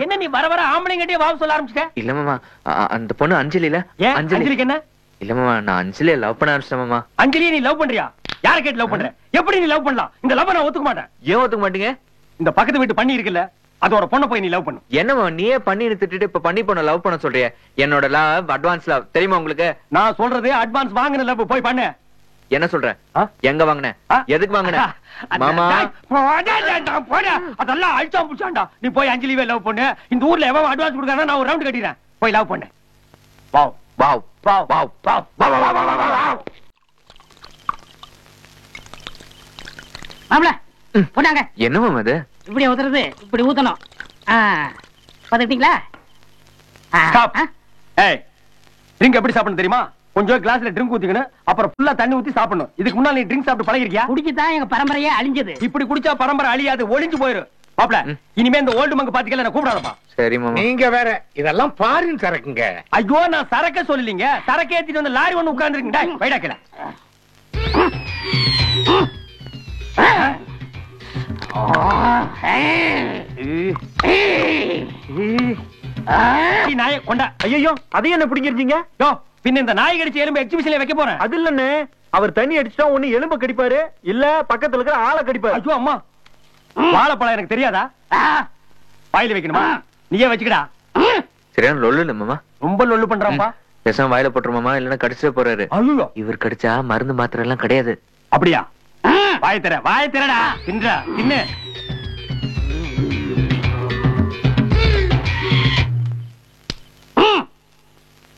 என்ன நீ வர வர ஆம்பளைங்கிட்டே வாவ் சொல்ல ஆரம்பிச்சிட்ட? இல்ல மாமா, அந்த பொண்ணு அஞ்சலில. அஞ்சலிக்கு என்ன? இல்ல மாமா, நான் அஞ்சலியை லவ் பண்ண ஆரம்பிச்சேன் மாமா. அஞ்சலியை நீ லவ் பண்றியா? யார கேட்டு லவ் பண்ற? எப்படி நீ லவ் பண்ணலாம்? இந்த லவ் நான் ஒத்துக்க மாட்டேன். ஏன் ஒத்துக்க மாட்டீங்க? இந்த பக்கத்து வீட்டு பண்ணி இருக்குல்ல, அதோட பொண்ணை போய் நீ லவ் பண்ணு. என்னமா நீயே பண்ணி திட்டுட்டு இப்ப பண்ணி பொண்ண லவ் பண்ண சொல்றிய? என்னோட லவ் அட்வான்ஸ் லவ் தெரியுமா உங்களுக்கு? நான் சொல்றது அட்வான்ஸ் வாங்குன லவ். போய் பண்ணு. என்ன சொல்ற? எங்க வாங்குன? எதுக்கு வாங்குன? மாமா அதெல்லாம் அழிச்சா புடிச்சாண்டா. நீ போய் அஞ்சலிவே லவ் பண்ணு. இந்த ஊர்ல எவன் அட்வான்ஸ் கொடுக்கறானோ நான் ஒரு ரவுண்ட் கட்டிறேன். போய் லவ் பண்ணு. Wow wow wow wow wow. மாப்ள போடாங்க. என்ன மாமா இது? இப்படி ஊத்துறது, இப்படி ஊத்தணும். பாத்துக்கிட்டீங்களா? ஏய், ட்ரிங்க் எப்படி சாப்பிடணும் தெரியுமா? கொஞ்சம் கிளாஸ்ல ட்ரிங்க் ஊத்திக்கணும், அப்புறம் ஃபுல்லா தண்ணி ஊத்தி சாப்பிடணும். இதுக்கு முன்னாடி நீ ட்ரிங்க் சாப்பிட்டு பழகிருக்கியா? குடிச்சுதான் எங்க பரம்பரையே அழிஞ்சது. இப்படி குடிச்சா பரம்பரை அழியாது, ஒளிஞ்சு போயிரும். மாப்ள, இனிமே இந்த ஓல்டு மங்க பாத்துக்கல நான் கூப்பிடாதப்பா. சரி மாமா. நீங்க வேற, இதெல்லாம் ஃபாரின் சரக்குங்க. ஐயோ, நான் சரக்க சொல்லலீங்க. சரக்கு ஏத்திட்டு வந்து லாரி ஒண்ணு உட்கார்ந்து இருக்குங்க. டேய், வைடா கீழ. நாயை கொண்டா. ஐயோ, அதையும் என்ன பிடிங்கிருக்கீங்க? யோ, பின்ன இந்த நாய் கடிச்ச எலும்பு எக்ஸிபிஷன்ல வைக்க போறேன். அது இல்லன்னு, அவர் தண்ணி அடிச்சுட்டா ஒண்ணு எலும்ப கடிப்பாரு, இல்ல பக்கத்துல இருக்கிற ஆளை கடிப்பாரு. ஐயோ அம்மா, வாழைப்பழம் எனக்கு தெரியாதா? வாயில வைக்கணுமா? நீயே வச்சுக்கடா. சரியான லொல்லு மாமா. ரொம்ப லொல்லு பண்றான்ப்பா. பேசாம வாயில போட்டுருமாமா, இல்லன்னா கடிச்சிட போறாரு. ஐயோ, இவர் கடிச்சா மருந்து மாத்திரை எல்லாம் கிடையாது. அப்படியா? வாய திறடா. தின்றா தின்னு.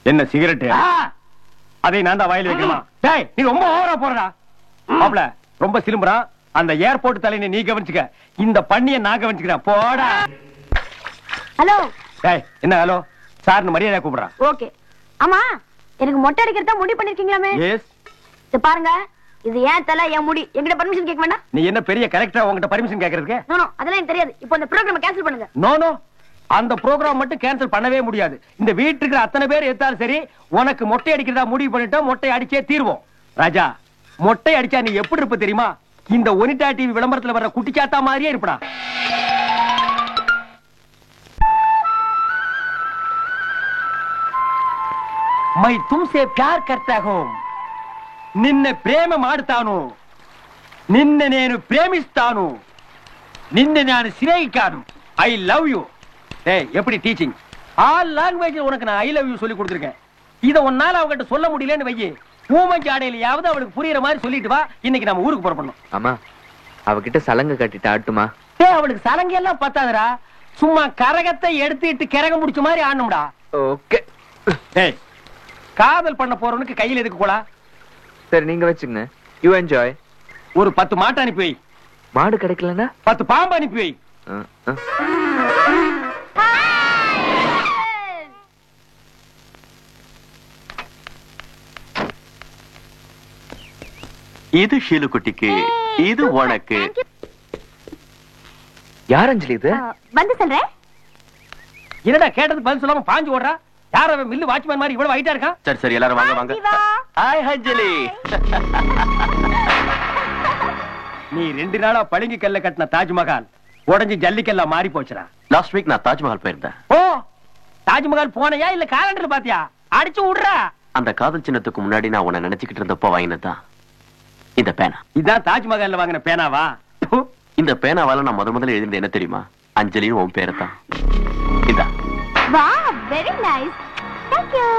என்ன சிகரெட்? அதை நான் தான் வாயில வைக்கணுமா? டேய், நீ ரொம்ப ஓவரா போறடா. மாப்ள, ரொம்ப சிலும்புறான். அந்த ஏர்போர்ட் தலையை நீ கவனிச்சுக்க, இந்த பண்ணிய நான் கவனிச்சுக்கிறேன். போடா. ஹலோ. டேய், என்ன ஹலோ? சார்னு மரியாதை கூப்பிடுறான். ஓகே. ஆமா, எனக்கு மொட்டை அடிக்கிறதா முடிவு பண்ணிருக்கீங்களாமே? எஸ். இது பாருங்க, இது ஏன் தலை, என் முடி. என்கிட்ட பர்மிஷன் கேட்க வேண்டாம். நீ என்ன பெரிய கரெக்டா உங்ககிட்ட பர்மிஷன் கேக்குறதுக்கு? நோ நோ, அதெல்லாம் எனக்கு தெரியாது. இப்போ இந்த ப்ரோகிராம் கேன்சல் பண்ணுங்க. நோ நோ, அந்த ப்ரோகிராம் மட்டும் கேன்சல் பண்ணவே முடியாது. இந்த வீட்டுக்கு அத்தனை பேர் எடுத்தாலும் சரி, உனக்கு மொட்டை அடிக்கிறதா முடிவு பண்ணிட்டோம். மொட்டை அடிச்சே தீர்வோம். ராஜா, மொட்டை அடிச்சா நீ எப்படி இருப்ப தெரியுமா? இந்த ஒனிடா டிவி விளம்பரத்துல வர்ற குட்டிச்சாத்தா மாதிரியே இருப்படா. मैं तुमसे प्यार करता हूं. నిన్నే ప్రేమ మాడుతాను. నిన్నే నేను ప్రేమిస్తాను. నిన్నే నేను స్నేహితాను. I love you. ஏய், எப்படி டீச்சிங்? ஆல் லாங்குவேஜ்ல உனக்கு நான் ஐ லவ் யூ சொல்லி கொடுத்திருக்கேன். இத உன்னால அவகிட்ட சொல்ல முடியலன்னு வையே, ஊமஞ்சி ஆடையிலயாவது அவளுக்கு புரியுற மாதிரி சொல்லிட்டு வா. இன்னைக்கு நம்ம ஊருக்கு புறப்படணும். ஆமா, அவகிட்ட சலங்க கட்டிட்டு ஆட்டுமா? ஏய், அவளுக்கு சலங்க எல்லாம் பத்தாதடா. சும்மா கரகத்தை எடுத்துட்டு கரகம் முடிச்ச மாதிரி ஆடணும்டா. ஓகே. ஏய், காதல் பண்ண போறவனுக்கு கையில எதுக்கு கோலா? சரி, நீங்க வச்சுங்க. You enjoy. ஒரு 10 மாட்டு அனுப்பி வை. மாடு கிடைக்கலன்னா 10 பாம்பு அனுப்பி வை. இது ஷீலுக்குட்டிக்கு, இது உனக்கு. யார் அஞ்சலி இது? வந்து சொல்றேன். என்னடா கேட்டது பதில் சொல்லாம பாஞ்சு ஓடுறா? யார் அவன்? மில்லு வாட்ச்மேன் மாதிரி இவ்வளவு ஹைட்டா இருக்கான். சரி சரி, எல்லாரும் வாங்க வாங்க. ஹாய் அஞ்சலி. நீ 2 நாளா பளிங்கு கல்ல கட்டின தாஜ்மஹால் உடைஞ்சு ஜல்லிக்கல்லா மாறி போச்சுடா. லாஸ்ட் வீக் நான் தாஜ்மஹால் போயிருந்தேன். ஓ, தாஜ்மஹால் போனையா இல்ல காலண்டர் பாத்தியா? அடிச்சு விடுறா. அந்த காதல் சின்னத்துக்கு முன்னாடி நான் உன்னை நினைச்சுக்கிட்டு இருந்தப்போ வாங்கினதான் இந்த பேனா. இதான் தாஜ்மஹால்ல வாங்கின பேனாவா? இந்த பேனாவால நான் முதல்ல எழுதினது என்ன தெரியுமா? அஞ்சலியும் உன் பேரை தான். இதா. Wow, very nice. Thank you.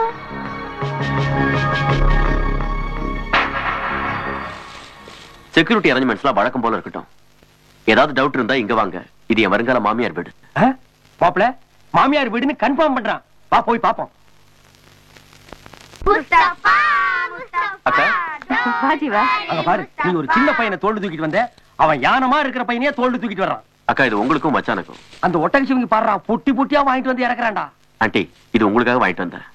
Security அரேஞ்ச்மெண்ட்ஸ்லாம் வழக்கம் போல இருக்கட்டும். ஏதாவது டவுட் இருந்தா இங்க வாங்க. இது என் வருங்கால மாமியார் வீடு. மாப்ள, மாமியார் வீடுன்னு கன்ஃபார்ம் பண்றான். வா போய் பாப்போம். முஸ்தபா, முஸ்தபா. அக்கா, வாஜிவா. அங்க பாரு, நீ ஒரு சின்ன பையனை தோல்ல தூக்கிட்டு வந்த. அவன் யானமா இருக்கிற பையனையே தோல்ல தூக்கிட்டு வர்றான். அக்கா, இது உங்களுக்கும் மச்சானுக்கும். அந்த ஒட்டகச்சிவங்க பாடுறா, பொட்டி பொட்டியா வாங்கிட்டு வந்து இறக்குறான்டா. ஆண்டி, இது உங்களுக்காக வாங்கிட்டு வந்தேன்.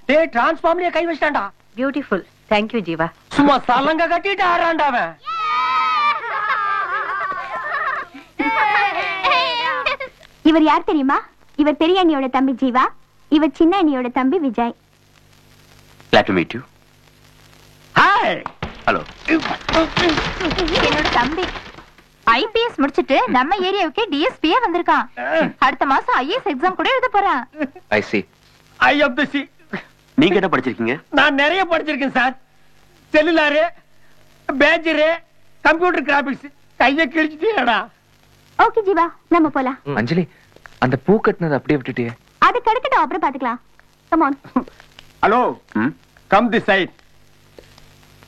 டேய், டிரான்ஸ்ஃபார்ம்லயே கை வச்சிட்டான்டா. பியூட்டிஃபுல். Thank you Jeeva. சும்மா சலங்க கட்டிட்டு ஆறான்டா அவன். இவர் யார் தெரியுமா? இவர் பெரிய அண்ணியோட தம்பி ஜீவா. இவர் சின்ன அண்ணியோட தம்பி Vijay. Glad to meet you. Hi. Hello. என்னோட தம்பி. ஐபிஎஸ் முடிச்சிட்டு நம்ம ஏரியாவுக்கு டிஎஸ்பியே வந்திருக்கான். அடுத்த மாசம் ஐஏஎஸ் எக்ஸாம் கூட எழுத போறான். I C. I of the C. நீங்க என்ன படிச்சிருக்கீங்க? நான் நிறைய படிச்சிருக்கேன் sir. Cellular, pager, computer graphics. கையை கிழிச்சிட்டேடா. ஓகே ஜீவா, நம்ம போலாம். அஞ்சலி, அந்த பூ கட்டினது அப்படியே விட்டுட்டியே. அது கிடைக்கட்டும், அப்புறம் பாத்துக்கலாம். Come on. Hello, come the side.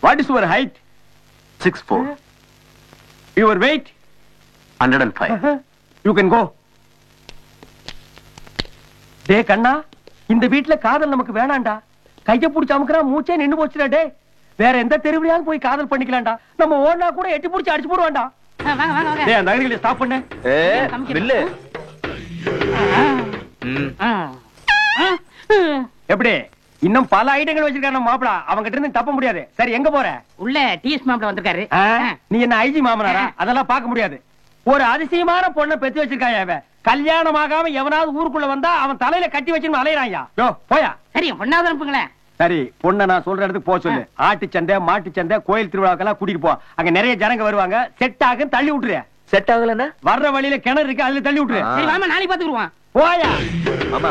What is your height? 6'4". Your weight? 105. You can go. டே கண்ணா, இந்த வீட்ல காதல் நமக்கு வேணாண்டா. கைய புடிச்சு அமுக்குறா, மூச்சே நின்னு போச்சுடா. டே, வேற எந்த தெருவிலையாவது போய் காதல் பண்ணிக்கலாம்டா. நம்ம ஓடனா கூட எட்டி புடிச்சு அடிச்சு போடுவான்டா. வாங்க வாங்க வாங்க. டேய், அந்த அகரிகளை ஸ்டாப் பண்ணு. வில்லு. எப்படி இன்னும் பல ஐட்டங்கள் வச்சிருக்காரு மாப்பிள. அவங்க கிட்ட இருந்து தப்ப முடியாது. சரி, எங்க போற? உள்ள டிஎஸ் மாப்பிள வந்திருக்காரு. நீ என்ன ஐஜி மாமனாரா? அதெல்லாம் பார்க்க முடியாது. ஒரு அதிசயமான பொண்ணை பெத்து வச்சிருக்காயா அவன். கல்யாணம் ஆகாம எவனாவது ஊருக்குள்ள வந்தா அவன் தலையில கட்டி வச்சுன்னு அலையறாயா. யோ போயா. சரி, பொண்ணாவது அனுப்புங்களேன். சரி, பொண்ணை நான் சொல்ற இடத்துக்கு போக சொல்லு. ஆட்டு சந்தை, மாட்டு சந்தை, கோயில் திருவிழாக்கெல்லாம் கூட்டிட்டு போ. அங்க நிறைய ஜனங்க வருவாங்க. செட் ஆகும், தள்ளி விட்டுரு. செட் ஆகலன்னா வர்ற வழியில கிணறு இருக்கு, அதுல தள்ளி விட்டுரு. சரி வாமா, நாளைக்கு பாத்துக்குருவான். போயா. மாமா,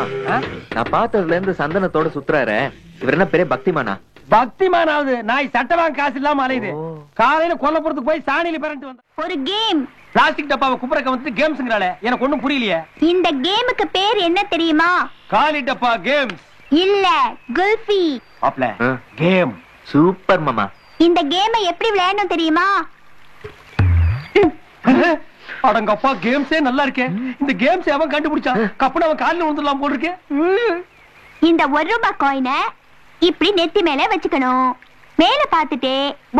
நான் பார்த்ததுல இருந்து சந்தனத்தோட சுத்துறாரு. இவர் என்ன பெரிய பக்திமானா? பக்திமானாவது நாய் சட்டவாங்க காசு இல்லாம அலையுது. காலையில கொல்லப்புறத்துக்கு போய் சாணியில பிறந்து வந்த ஒரு கேம். பிளாஸ்டிக் டப்பாவை குப்புறக்க வந்து கேம்ஸ்ங்கறாளே, எனக்கு ஒண்ணும் புரியலையே. இந்த கேமுக்கு பேர் என்ன தெரியுமா? காலி டப்பா கேம்ஸ் இல்ல, குல்ஃபி. அப்பல கேம். சூப்பர் மாமா. இந்த கேமை எப்படி விளையாடணும் தெரியுமா? அடங்கப்பா, கேம்ஸே நல்லா இருக்கே. இந்த கேம்ஸ் அவன் கண்டுபிடிச்சான். கப்புன அவன் காலில் விழுந்துடலாம் போல இருக்கு. இந்த 1 ரூபாய் காயினை இப்படி நெத்தி மேல வச்சுக்கணும். மேல பார்த்துட்டு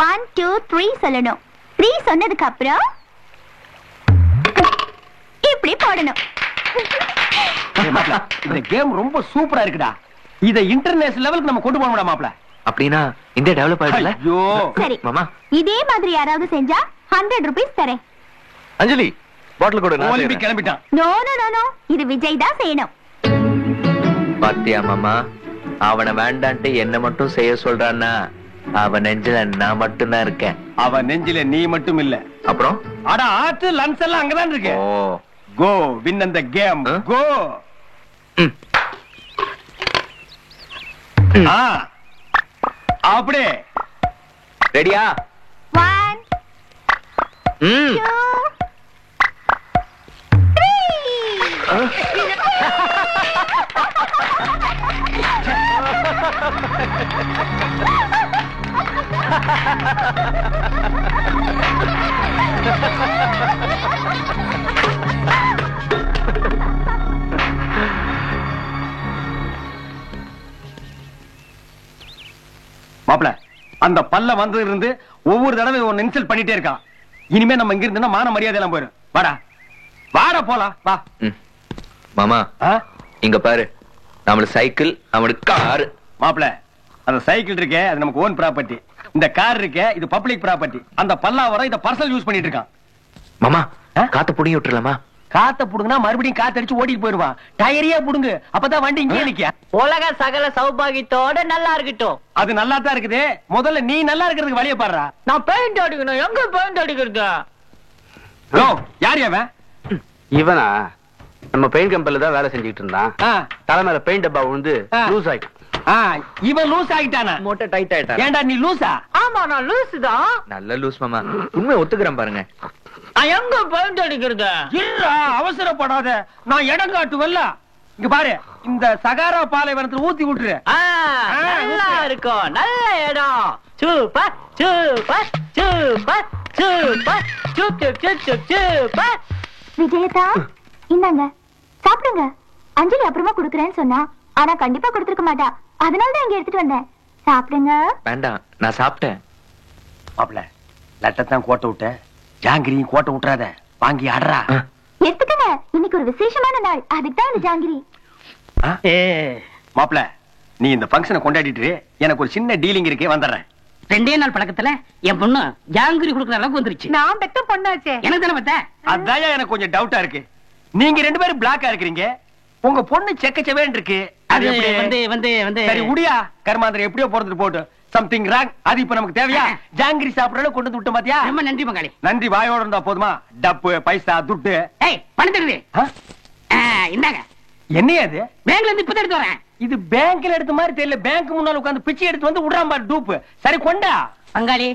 1 2 3 சொல்லணும். 3 சொன்னதுக்கு அப்புறம் இப்படி போடணும். இந்த கேம் ரொம்ப சூப்பரா இருக்குடா. இத இன்டர்நேஷனல் லெவலுக்கு நம்ம கொண்டு போக மாப்ள. அப்படின்னா இந்தியா டெவலப் ஆயிடுல? ஐயோ. சரி மாமா, இதே மாதிரி யாராவது செஞ்சா 100 ரூபீஸ் தரேன். அஞ்சலி, பாட்டில் கூட நான் ஒலிம்பிக் செய்றேன். கிளம்பிட்டான். நோ நோ நோ நோ, இது விஜய் தான் செய்யணும். பாத்தியா மாமா, அவனை வேண்டான்ட்டு என்ன மட்டும் செய்ய சொல்றான்னா அவன் நெஞ்சில நான் மட்டும்தான் இருக்கேன். அவன் நெஞ்சில நீ மட்டும் இல்ல. அப்புறம் அட ஆட்டு லன்ஸ் எல்லாம் அங்கதான் இருக்கு. ஓ, கோ வின் அந்த கேம். கோ. அப்படியே ரெடியா? 1 2 3. மாப்ள, அந்த பல்ல வந்து இருந்து ஒவ்வொரு தடவை ஒன்னு இன்சல்ட் பண்ணிட்டே இருக்கான். இனிமே நம்ம இங்க இருந்தா மான மரியாதை எல்லாம் போயிடும். வாடா வாடா போலாம் வா. மாமா, இங்க பாரு, நம்மளுக்கு சைக்கிள், அவனுக்கு கார். மாப்ள, அந்த சைக்கிள் இருக்கே அது நமக்கு ஓன் ப்ராப்பர்ட்டி. இந்த கார் இருக்கே இது பப்ளிக் ப்ராப்பர்ட்டி. அந்த பல்லாவரம் இத பர்சனல் யூஸ் பண்ணிட்டு இருக்கான். மாமா, காத்த புடிங்கி விட்டுறலாமா? காத்த புடுங்கினா மறுபடியும் காத்தடிச்சு ஓடிட்டு போயிடுவான். டயரியா புடுங்கு, அப்பதான் வண்டி இங்கே நிக்க. உலக சகல சௌபாகியத்தோட நல்லா இருக்கட்டும். அது நல்லா தான் இருக்குது. முதல்ல நீ நல்லா இருக்கிறதுக்கு வழிய பாடுறா. நான் பெயிண்ட் அடிக்கணும். எங்க பெயிண்ட் அடிக்கிறது? யார் அவன்? இவனா? நம்ம பெயிண்ட் கம்பெனில தான் வேலை செஞ்சுட்டு இருந்தான். தலைமையில பெயிண்ட் டப்பா விழுந்து லூஸ் ஆயிட்டு. இவன் லூஸ் ஆகிட்டானா? மோட்டை டைட் ஆயிட்டா. ஏண்டா நீ லூசா? ஆமா, நான் லூஸ் தான். நல்ல லூஸ் மாமா, உண்மை ஒத்துக்கிறேன் பாருங்க. நான் எங்க பெயிண்ட் அடிக்கிறது? இல்ல, அவசரப்படாத, நான் இடம் காட்டுவல்ல. இங்க பாரு, இந்த சகாரா பாலைவனத்துல ஊத்தி விட்டுரு. நல்லா இருக்கும், நல்ல இடம். Super super super super super super. விஜயதா, இந்தாங்க சாப்பிடுங்க. அஞ்சலி அப்புறமா குடுக்கறேன்னு சொன்னா, ஆனா கண்டிப்பா கொடுத்துருக்க மாட்டா. அதனால தான் இங்க எடுத்துட்டு வந்தேன். சாப்பிடுங்க. வேண்டாம், நான் சாப்பிட்டேன். மாப்ள, லட்டத்தான் கோட்டை விட்ட, ஜாங்கிரியும் கோட்டை விட்டுறாத. வாங்கி ஆடுறா. எடுத்துக்கங்க, இன்னைக்கு ஒரு விசேஷமான நாள். அதுக்கு தான் இந்த ஜாங்கிரி. மாப்ள, நீ இந்த ஃபங்க்ஷனை கொண்டாடிட்டு எனக்கு ஒரு சின்ன டீலிங் இருக்கே, வந்துடுறேன். 2 நாள் பழக்கத்துல என் பொண்ணு ஜாங்கிரி குடுக்குற அளவுக்கு வந்துருச்சு. நான் பெத்த பொண்ணாச்சே. எனக்கு தானே பத்த. அதான் எனக்கு கொஞ்சம் டவுட்டா இருக்கு. நீங்க 2 பேரும் பிளாக்கா இருக்கிறீங்க, உங்க பொண்ணு செக்கச்சவேன் இருக்கு. அது வந்து எப்படி? வந்து வந்து வந்து சரி உடியா, கர்மாந்திரம் எப்படியோ போறது போட்டு. Something wrong. அது இப்ப நமக்கு தேவையா? ஜாங்கிரி சாப்பிடறத கொண்டு வந்து விட்ட பாத்தியா? ரொம்ப நன்றி பங்காளி. நன்றி வாயோட இருந்தா போதுமா? டப்பு பைசா துட்டு. ஏய் பணம் தருது. இந்தாங்க. என்னையா அது? பேங்க்ல இருந்து இப்ப எடுத்து வரேன். இது பேங்க்ல எடுத்த மாதிரி தெரியல. பேங்க் முன்னால உட்கார்ந்து பிச்சை எடுத்து வந்து விடுறான் பாரு டூப்பு. சரி கொண்டா பங்காளி.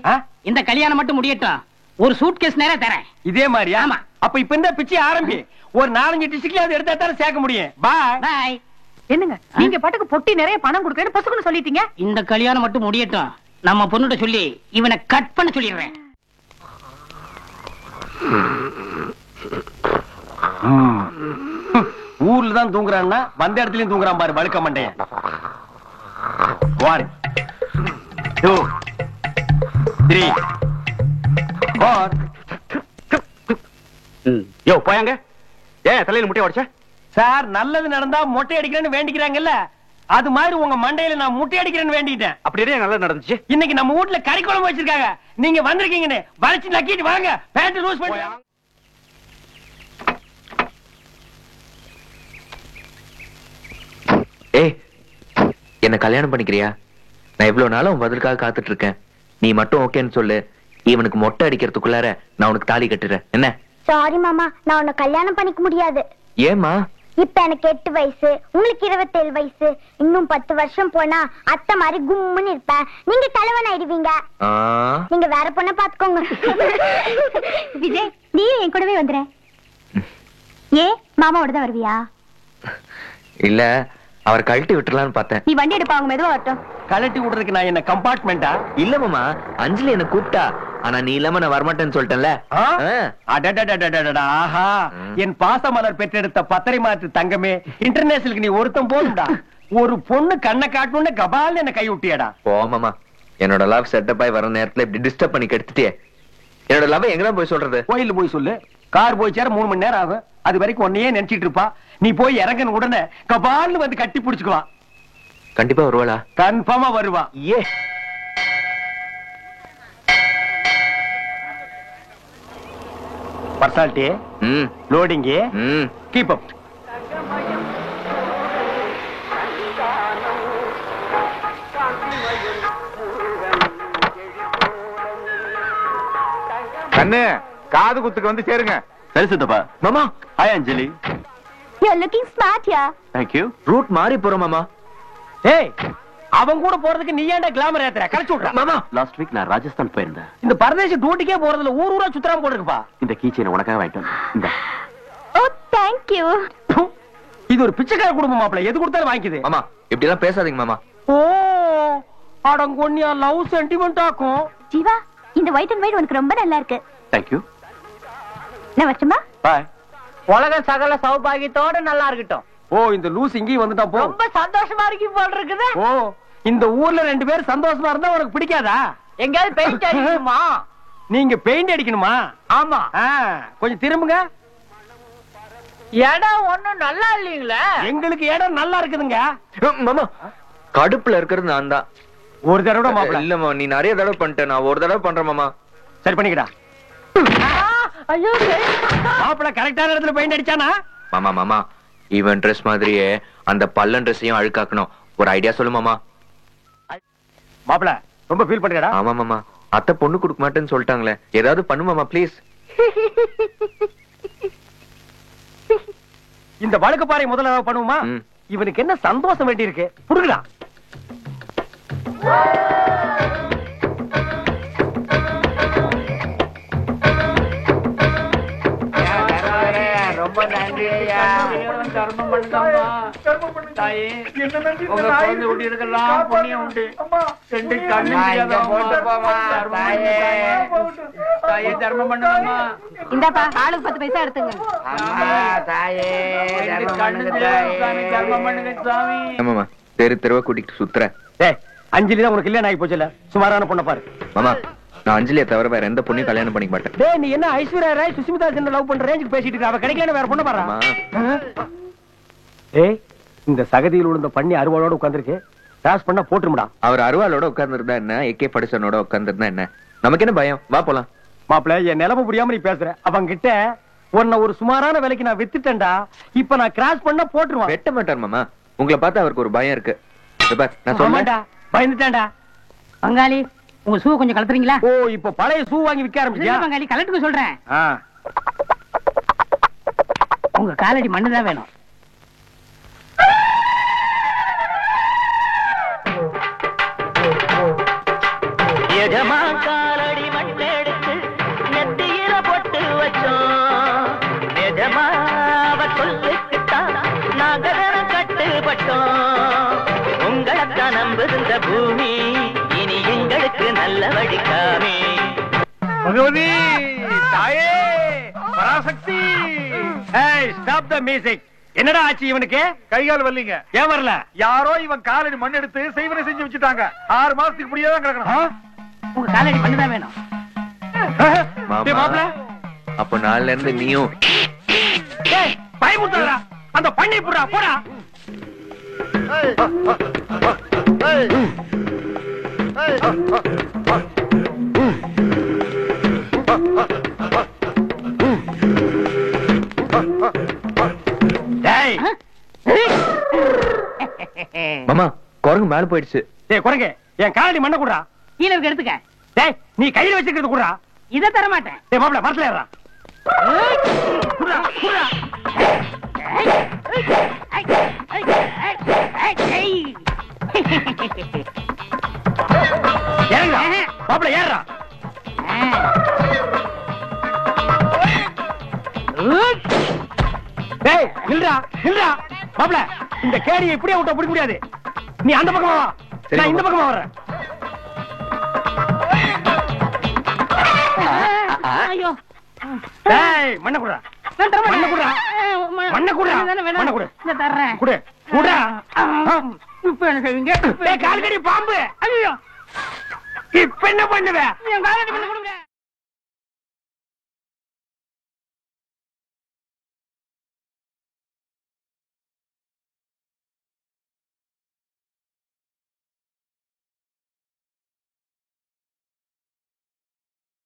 இந்த கல்யாணம் மட்டும் முடியட்டும். ஒரு சூட்கேஸ் நேரா தரேன். இதே மாதிரியா? ஆமா. அப்ப இப்ப இந்த பிச்சை ஆரம்பி. ஒரு 4-5 டிஸ்ட்ரிக்ட்ல அது எடுத்தா தான் சேர்க்க முடியும். பாய் பாய். என்னங்க நீங்க பாட்டுக்கு பொட்டி நிறைய பணம் கொடுக்கறேன்னு பொசுக்குன்னு சொல்லிட்டீங்க. இந்த கல்யாணம் மட்டும் முடியட்டும். நம்ம பொண்ணுட்ட சொல்லி இவனை கட் பண்ண சொல்லிடுறேன். ஊர்ல தான் தூங்குறான்னா வந்த இடத்துலயும் தூங்குறான் பாரு வழுக்க மண்டைய. 1 2 3 4. யோ போயாங்க. ஏன் தலையில முட்டைய உடைச்ச? சார் நல்லது நடந்தா மொட்டை அடிக்கிறேன்னு வேண்டிக்கிறாங்கல்ல, அது மாதிரி உங்க மண்டையில நான் முட்டை அடிக்கிறேன்னு வேண்டிட்டேன். அப்படியே நல்லா நடந்துச்சு. இன்னைக்கு நம்ம வீட்ல கறி குழம்பு வச்சிருக்காங்க. நீங்க வந்திருக்கீங்கன்னு வளைச்சு நக்கிட்டு வாங்க. பேண்ட் லூஸ் பண்ணி. ஏய் என்ன கல்யாணம் பண்ணிக்கிறியா? நான் இவ்வளவு நாளும் உன் பதிலுக்காக காத்துட்டு இருக்கேன். நீ மட்டும் ஓகேன்னு சொல்லு. இவனுக்கு மொட்டை அடிக்கிறதுக்குள்ளார நான் உனக்கு தாலி கட்டுறேன். என்ன? சாரி மாமா, நான் உன்னை கல்யாணம் பண்ணிக்க முடியாது. ஏமா? இப்ப எனக்கு 8 வயசு, உங்களுக்கு 27 வயசு. இன்னும் 10 வருஷம் போனா அத்தை மாதிரி கும்முன்னு இருப்பேன். நீங்க தலைவன் ஆயிடுவீங்க. நீங்க வேற பொண்ணை பாத்துக்கோங்க. விஜய் நீ என் கூடவே வந்துற. ஏ மாமாவோட தான் வருவியா? இல்ல அவர் கழட்டி விட்டுலான்னு பார்த்தேன். நீ வண்டி எடுப்பாங்க மெதுவா வரட்டும். கலட்டி விடுறதுக்கு நான் என்ன கம்பார்ட்மெண்டா? இல்ல மாமா, அஞ்சலி என்ன கூப்பிட்டா. ஆனா நீ இல்லாம நான் வரமாட்டேன்னு சொல்லிட்டேன்ல. ஆஹா, என் பாசமலர் பெற்றெடுத்த பத்தரை மாற்று தங்கமே, இன்டர்நேஷனலுக்கு நீ ஒருத்தம் போதும்டா. ஒரு பொண்ணு கண்ணை காட்டணும்னு கபால்னு என்ன கை விட்டியடா. போ மாமா, என்னோட லவ் செட்டப் ஆகி வர நேரத்துல இப்படி டிஸ்டர்ப் பண்ணி கெடுத்துட்டியே. என்னோட லவ் எங்கதான் போய் சொல்றது? கோயில போய் சொல்லு. கார் போய் சேர 3 மணி நேரம் ஆகும். அது வரைக்கும் ஒன்னையே நினைச்சிட்டு இருப்பா. நீ போய் இறங்கன உடனே கபால்னு வந்து கட்டி பிடிச்சுக்குவா. கண்டிப்பா வருவாளா? கன்ஃபார்மா வருவா. A personality, loading, keep up. கண்ணு காது குத்துக்கு வந்து சேருங்க. சரி சித்தப்பா. மாமா. Hi Anjali. You're looking smart here. Thank you. Route மாறி போறோம் மாமா. ஏய், அவன் கூட போறதுக்கு நீ ஏன்டா கிளாமர் ஏத்துற? கலச்சு விடுற. மாமா, லாஸ்ட் வீக் நான் ராஜஸ்தான் போயிருந்தேன். இந்த பரதேசி டூட்டிக்கே போறதுல ஊர் ஊரா சுத்தராம போட்டுருப்பா. இந்த கீச்சைனை உனக்காக வாங்கிட்டு வந்தேன். இந்த Oh, thank you. இது ஒரு பிச்சைக்கார குடும்பம் மாப்பிள. எது கொடுத்தாலும் வாங்கிக்குது. மாமா இப்படி எல்லாம் பேசாதீங்க மாமா. ஓ, அடங்கொன்னியா லவ் சென்டிமெண்ட் ஆக்கும். ஜீவா, இந்த ஒயிட் அண்ட் ஒயிட் உனக்கு ரொம்ப நல்லா இருக்கு. Thank you. நான் வரட்டுமா? Bye. உலக சகல சௌபாகியத்தோட நல்லா இருக்கட்டும். ஓ, இந்த லூஸ் இங்கேயும் வந்துட்டான் போ. ரொம்ப சந்தோஷமா இருக்கு போல இருக்குது. ஓ, இந்த ஊர்ல 2 பேர் சந்தோஷமா இருந்தா உனக்கு பிடிக்காதா? எங்கயாவது பெயிண்ட் அடிக்கணுமா? நீங்க பெயிண்ட் அடிக்கணுமா? ஆமா. கொஞ்சம் திரும்புங்க. இடம் ஒண்ணும் நல்லா இல்லீங்களே. எங்களுக்கு இடம் நல்லா இருக்குதுங்க. மாமா, கடுப்புல இருக்கிறது நான் தான். ஒரு தடவை மாப்பிள. இல்ல மாமா, நீ நிறைய தடவை பண்ணிட்ட. நான் ஒரு தடவை பண்றேன் மாமா. சரி பண்ணிக்கடா. ஐயோ, மாப்பிள கரெக்டான இடத்துல பெயிண்ட் அடிச்சானா? மாமா மாமா, ஈவன் ட்ரெஸ் மாதிரியே அந்த பல்லன் ட்ரெஸ்ஸையும் அழுக்காக்கணும். ஒரு ஐடியா சொல்லு மாமா. மாப்பிள ரொம்ப ஃபீல் பண்ணுங்கடா. ஆமா மாமா, அத்தை பொண்ணு கொடுக்க மாட்டேன்னு சொல்லிட்டாங்களே. ஏதாவது பண்ணு மாமா ப்ளீஸ். இந்த வழுக்கு பாறை முதல்ல பண்ணுவோமா? இவனுக்கு என்ன சந்தோஷம் வேண்டி இருக்கு? புடுங்கடா. ரொம்ப நன்றி ஐயா. தர்மம் பண்ணுங்கம்மா. தாயே, உங்க குழந்தை ஊட்டி இருக்கலாம் புண்ணியம் உண்டு. 2 கண்ணு போட்டு போமா. தாயே தர்மம் பண்ணுங்கம்மா. இந்தாப்பா ஆளுக்கு 10 பைசா எடுத்துங்க. தாயே தர்மம் பண்ணுங்க சாமி. மாமா, தெருவா கூட்டிட்டு சுத்துற. டேய், அஞ்சலி தான் உனக்கு கல்யாணம் ஆகி போச்சுல. சுமாரான பொண்ணை பாரு. மாமா, நான் அஞ்சலியை தவிர வேற எந்த பொண்ணையும் கல்யாணம் பண்ணிக்க மாட்டேன். டேய், நீ என்ன ஐஸ்வர்யா ராய் சுஷ்மிதா சென் லவ் பண்ற ரேஞ்சுக்கு பேசிட்டு இருக்க? அவ கிடைக்கல வேற பொண்ணு பாறா. ஏய், இந்த சகதியில் விழுந்த பண்ணி அருவாளோட உட்கார்ந்திருக்கு. கிராஸ் பண்ணா போட்டுருடா. அவர் அருவாளோட உட்கார்ந்திருந்தா என்ன, AK படிசனோட உட்கார்ந்திருந்தா என்ன? நமக்கு என்ன பயம்? வா போலாம். மாப்பிள, என் நிலைமை புரியாம நீ பேசுற. அவங்க கிட்ட உன்னை ஒரு சுமாரான விலைக்கு நான் வித்துட்டேன்டா. இப்ப நான் கிராஸ் பண்ணா போட்டுருவான். வெட்ட மாட்டார் மாமா. உங்களை பார்த்தா அவருக்கு ஒரு பயம் இருக்கு. நான் சொல்றேன். பயந்துட்டேன்டா. பங்காளி உங்க ஷூ கொஞ்சம் கலத்துறீங்களா? ஓ, இப்ப பழைய ஷூ வாங்கி விக்க ஆரம்பிச்சியா? பங்காளி கலட்டுக்கு சொல்றேன். ஆ. உங்க காலடி மண்ணுதான் வேணும். எஜமா காலடி மண்ணெடுத்து நெத்தியில பொட்டு வச்சோம். எஜமா அவ சொல்லுக்குத்தான் நாங்க கட்டுப்பட்டோம். உங்களைத்தான் நம்புகின்ற பூமி இனி எங்களுக்கு நல்ல வழிக்காமே. பகவதி தாயே பராசக்தி. ஏய், ஸ்டாப் தி மியூசிக். என்னடா ஆச்சு இவனுக்கு? கைகால் வரலீங்க. ஏன் வரல? யாரோ இவன் காலடி மண் எடுத்து செய்வனை செஞ்சு வச்சுட்டாங்க. 6 மாசத்துக்கு இப்படியே தான் கிடக்கணும். உங்க காலடி மண்ணுதான் வேணும். டேய் மாப்ள, அப்போ நாளைல இருந்து நீயும் ஏய் பயமுறுத்தடா. அந்த பண்ணி புடா போடா. டேய் மாமா, குரங்கு மேல போயிடுச்சு. டேய் குரங்கு, என் காலடி மண்ணை குடுறா. கீழே இருக்க எடுத்துக்க. டேய், நீ கையில வச்சிருக்கிறது குடுறா. இதை தர மாட்டேன். டேய் மாப்ள, மரத்துல ஏறா. குடுறா குடுறா. ஏறா மாப்ள, ஏறா. டேய் நில்றா நில்றா. மாப்ள, இந்த கேடியை இப்படியே விட்டா பிடிக்க முடியாது. நீ அந்த பக்கமா வா, நான் இந்த பக்கமா வர்றேன். ஐயோ, டேய் மண்ணை குடுறா. மண்ணை குடுறா. மண்ணை குடுறா. மண்ணை குடு. இந்த தர்றேன். குடு குடுறா. இப்ப என்ன செய்வீங்க? டேய் கால்கடி பாம்பு. ஐயோ, இப்ப என்ன பண்ணுவ? என் காலடி மண்ணு கொடுங்க.